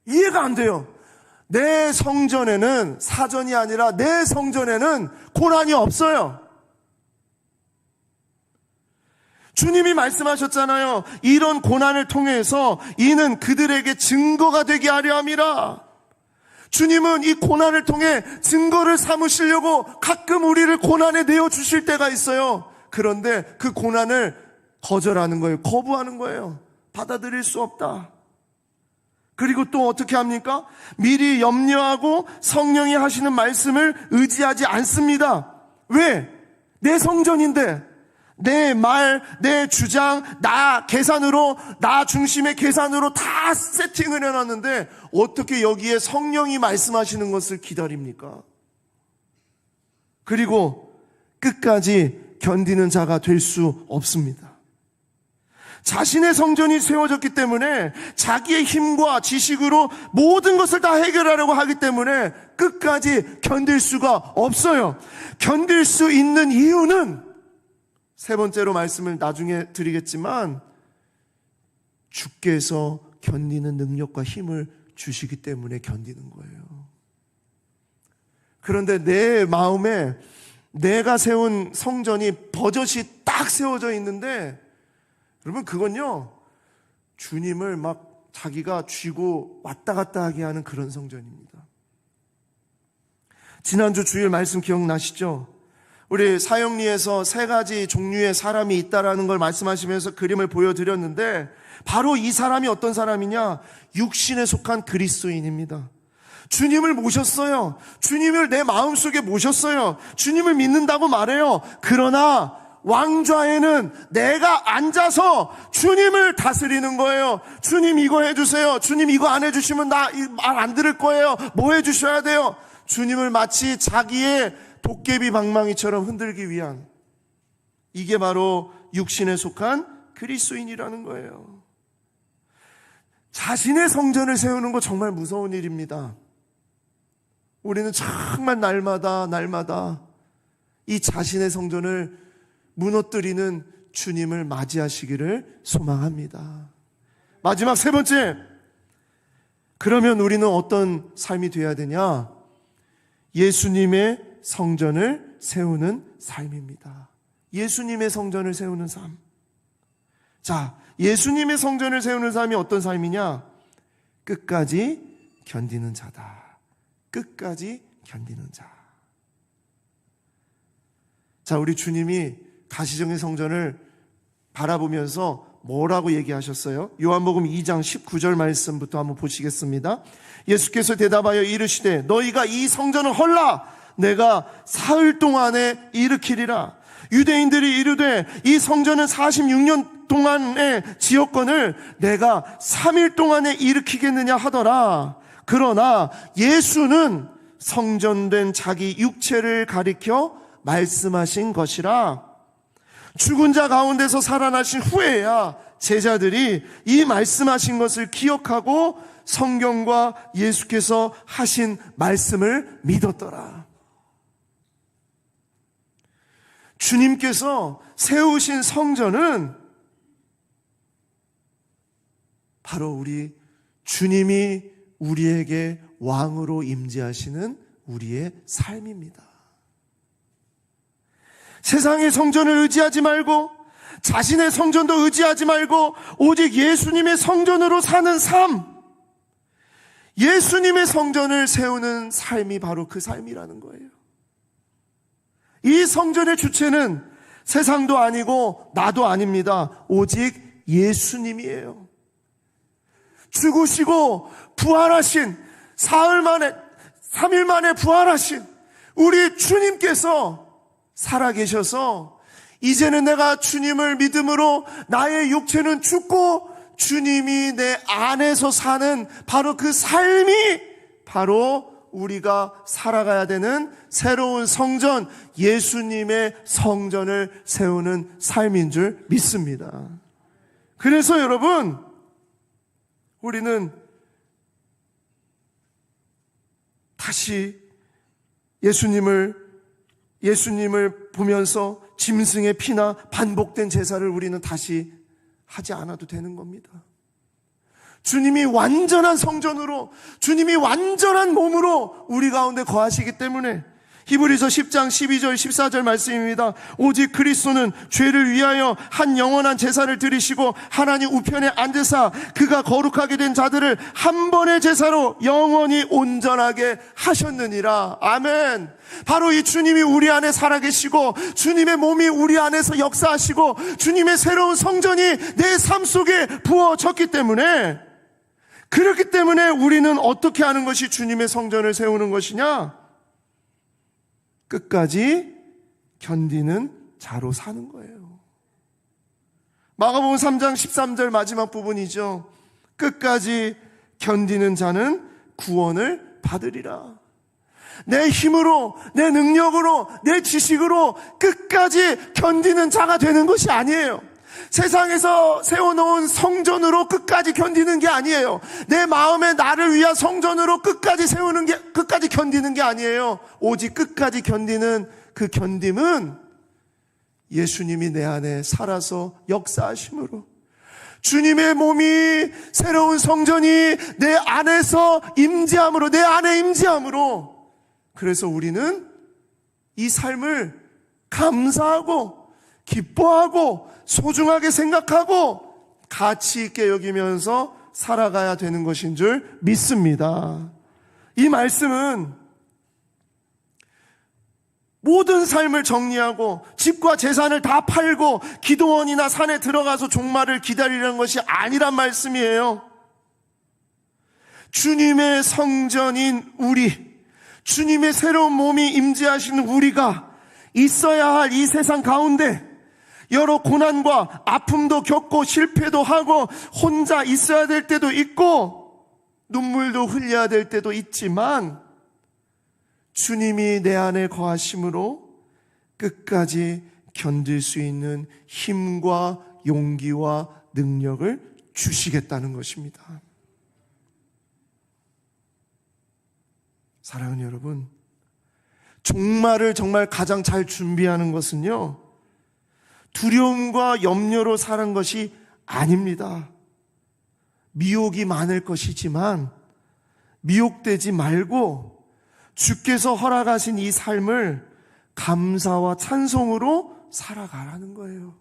이해가 안 돼요. 내 성전에는, 사전이 아니라 내 성전에는 고난이 없어요. 주님이 말씀하셨잖아요. 이런 고난을 통해서 이는 그들에게 증거가 되게 하려 함이라. 주님은 이 고난을 통해 증거를 삼으시려고 가끔 우리를 고난에 내어주실 때가 있어요. 그런데 그 고난을 거절하는 거예요. 거부하는 거예요. 받아들일 수 없다. 그리고 또 어떻게 합니까? 미리 염려하고 성령이 하시는 말씀을 의지하지 않습니다. 왜? 내 성전인데 내 말, 내 주장, 나 계산으로, 나 중심의 계산으로 다 세팅을 해놨는데 어떻게 여기에 성령이 말씀하시는 것을 기다립니까? 그리고 끝까지 견디는 자가 될 수 없습니다. 자신의 성전이 세워졌기 때문에 자기의 힘과 지식으로 모든 것을 다 해결하려고 하기 때문에 끝까지 견딜 수가 없어요. 견딜 수 있는 이유는 세 번째로 말씀을 나중에 드리겠지만 주께서 견디는 능력과 힘을 주시기 때문에 견디는 거예요. 그런데 내 마음에 내가 세운 성전이 버젓이 딱 세워져 있는데 여러분 그건요 주님을 막 자기가 쥐고 왔다 갔다 하게 하는 그런 성전입니다. 지난주 주일 말씀 기억나시죠? 우리 사형리에서 세 가지 종류의 사람이 있다라는 걸 말씀하시면서 그림을 보여드렸는데 바로 이 사람이 어떤 사람이냐? 육신에 속한 그리스도인입니다. 주님을 모셨어요. 주님을 내 마음속에 모셨어요. 주님을 믿는다고 말해요. 그러나 왕좌에는 내가 앉아서 주님을 다스리는 거예요. 주님 이거 해주세요. 주님 이거 안 해주시면 나 말 안 들을 거예요. 뭐 해주셔야 돼요? 주님을 마치 자기의 도깨비 방망이처럼 흔들기 위한, 이게 바로 육신에 속한 그리스도인이라는 거예요. 자신의 성전을 세우는 거 정말 무서운 일입니다. 우리는 정말 날마다 이 자신의 성전을 무너뜨리는 주님을 맞이하시기를 소망합니다. 마지막 세 번째, 그러면 우리는 어떤 삶이 되어야 되냐? 예수님의 성전을 세우는 삶입니다. 예수님의 성전을 세우는 삶. 자, 예수님의 성전을 세우는 삶이 어떤 삶이냐? 끝까지 견디는 자다. 끝까지 견디는 자. 자, 우리 주님이 가시적인 성전을 바라보면서 뭐라고 얘기하셨어요? 요한복음 2장 19절 말씀부터 한번 보시겠습니다. 예수께서 대답하여 이르시되 너희가 이 성전을 헐라 내가 사흘 동안에 일으키리라. 유대인들이 이르되 이 성전은 46년 동안의 지었건을 내가 3일 동안에 일으키겠느냐 하더라. 그러나 예수는 성전된 자기 육체를 가리켜 말씀하신 것이라. 죽은 자 가운데서 살아나신 후에야 제자들이 이 말씀하신 것을 기억하고 성경과 예수께서 하신 말씀을 믿었더라. 주님께서 세우신 성전은 바로 우리 주님이 우리에게 왕으로 임재하시는 우리의 삶입니다. 세상의 성전을 의지하지 말고 자신의 성전도 의지하지 말고 오직 예수님의 성전으로 사는 삶, 예수님의 성전을 세우는 삶이 바로 그 삶이라는 거예요. 이 성전의 주체는 세상도 아니고 나도 아닙니다. 오직 예수님이에요. 죽으시고 부활하신, 사흘 만에 3일 만에 부활하신 우리 주님께서 살아계셔서 이제는 내가 주님을 믿음으로 나의 육체는 죽고 주님이 내 안에서 사는 바로 그 삶이 바로 우리가 살아가야 되는 새로운 성전, 예수님의 성전을 세우는 삶인 줄 믿습니다. 그래서 여러분, 우리는 다시 예수님을 보면서 짐승의 피나 반복된 제사를 우리는 다시 하지 않아도 되는 겁니다. 주님이 완전한 성전으로, 주님이 완전한 몸으로 우리 가운데 거하시기 때문에 히브리서 10장 12절 14절 말씀입니다. 오직 그리스도는 죄를 위하여 한 영원한 제사를 드리시고 하나님 우편에 앉으사 그가 거룩하게 된 자들을 한 번의 제사로 영원히 온전하게 하셨느니라. 아멘. 바로 이 주님이 우리 안에 살아계시고 주님의 몸이 우리 안에서 역사하시고 주님의 새로운 성전이 내 삶 속에 부어졌기 때문에, 그렇기 때문에 우리는 어떻게 하는 것이 주님의 성전을 세우는 것이냐? 끝까지 견디는 자로 사는 거예요. 마가복음 3장 13절 마지막 부분이죠. 끝까지 견디는 자는 구원을 받으리라. 내 힘으로, 내 능력으로, 내 지식으로 끝까지 견디는 자가 되는 것이 아니에요. 세상에서 세워놓은 성전으로 끝까지 견디는 게 아니에요. 내 마음에 나를 위한 성전으로 끝까지 끝까지 견디는 게 아니에요. 오직 끝까지 견디는 그 견딤은 예수님이 내 안에 살아서 역사하심으로, 주님의 몸이 새로운 성전이 내 안에서 임재함으로, 내 안에 임재함으로, 그래서 우리는 이 삶을 감사하고 기뻐하고 소중하게 생각하고 가치 있게 여기면서 살아가야 되는 것인 줄 믿습니다. 이 말씀은 모든 삶을 정리하고 집과 재산을 다 팔고 기도원이나 산에 들어가서 종말을 기다리려는 것이 아니란 말씀이에요. 주님의 성전인 우리, 주님의 새로운 몸이 임재하시는 우리가 있어야 할 이 세상 가운데 여러 고난과 아픔도 겪고 실패도 하고 혼자 있어야 될 때도 있고 눈물도 흘려야 될 때도 있지만 주님이 내 안에 거하심으로 끝까지 견딜 수 있는 힘과 용기와 능력을 주시겠다는 것입니다. 사랑하는 여러분, 종말을 정말 가장 잘 준비하는 것은요, 두려움과 염려로 사는 것이 아닙니다. 미혹이 많을 것이지만 미혹되지 말고 주께서 허락하신 이 삶을 감사와 찬송으로 살아가라는 거예요.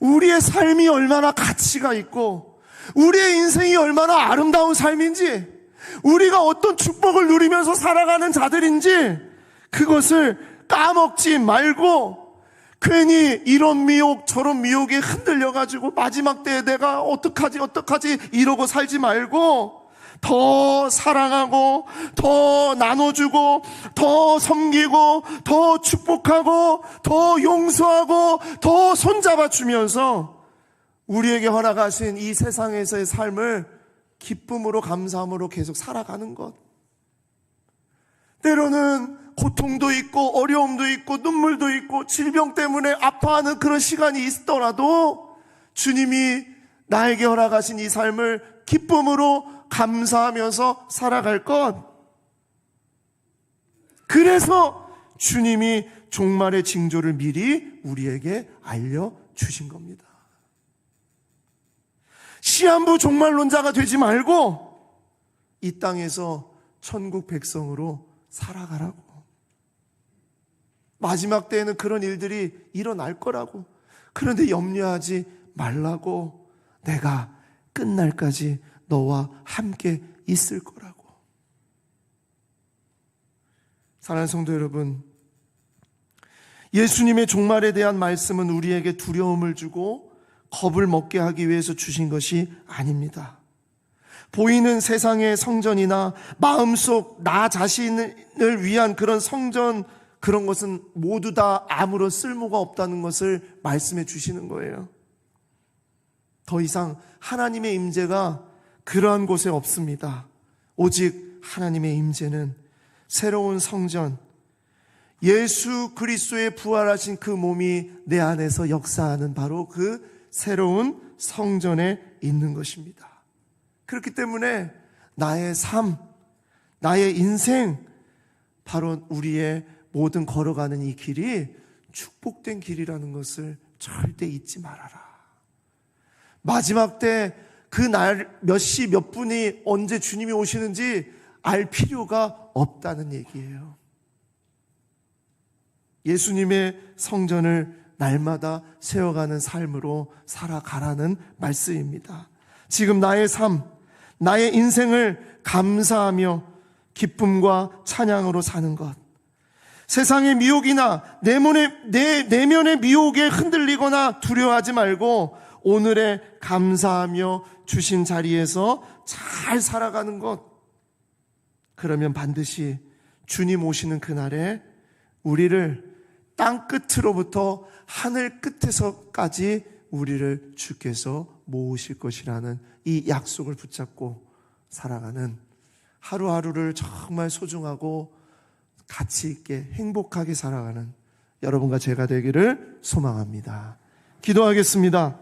우리의 삶이 얼마나 가치가 있고 우리의 인생이 얼마나 아름다운 삶인지, 우리가 어떤 축복을 누리면서 살아가는 자들인지 그것을 까먹지 말고 괜히 이런 미혹 저런 미혹에 흔들려가지고 마지막 때에 내가 어떡하지 이러고 살지 말고 더 사랑하고 더 나눠주고 더 섬기고 더 축복하고 더 용서하고 더 손잡아주면서 우리에게 허락하신 이 세상에서의 삶을 기쁨으로 감사함으로 계속 살아가는 것. 때로는 고통도 있고 어려움도 있고 눈물도 있고 질병 때문에 아파하는 그런 시간이 있더라도 주님이 나에게 허락하신 이 삶을 기쁨으로 감사하면서 살아갈 것. 그래서 주님이 종말의 징조를 미리 우리에게 알려주신 겁니다. 시한부 종말론자가 되지 말고 이 땅에서 천국 백성으로 살아가라고. 마지막 때에는 그런 일들이 일어날 거라고. 그런데 염려하지 말라고. 내가 끝날까지 너와 함께 있을 거라고. 사랑하는 성도 여러분, 예수님의 종말에 대한 말씀은 우리에게 두려움을 주고 겁을 먹게 하기 위해서 주신 것이 아닙니다. 보이는 세상의 성전이나 마음속 나 자신을 위한 그런 성전, 그런 것은 모두 다 아무런 쓸모가 없다는 것을 말씀해 주시는 거예요. 더 이상 하나님의 임재가 그러한 곳에 없습니다. 오직 하나님의 임재는 새로운 성전, 예수 그리스도의 부활하신 그 몸이 내 안에서 역사하는 바로 그 새로운 성전에 있는 것입니다. 그렇기 때문에 나의 삶, 나의 인생, 바로 우리의 모든 걸어가는 이 길이 축복된 길이라는 것을 절대 잊지 말아라. 마지막 때 그 날 몇 시 몇 분이 언제 주님이 오시는지 알 필요가 없다는 얘기예요. 예수님의 성전을 날마다 세워가는 삶으로 살아가라는 말씀입니다. 지금 나의 삶, 나의 인생을 감사하며 기쁨과 찬양으로 사는 것, 세상의 미혹이나 내면의 미혹에 흔들리거나 두려워하지 말고 오늘의 감사하며 주신 자리에서 잘 살아가는 것. 그러면 반드시 주님 오시는 그날에 우리를 땅 끝으로부터 하늘 끝에서까지 우리를 주께서 모으실 것이라는 이 약속을 붙잡고 살아가는 하루하루를 정말 소중하고 가치 있게 행복하게 살아가는 여러분과 제가 되기를 소망합니다. 기도하겠습니다.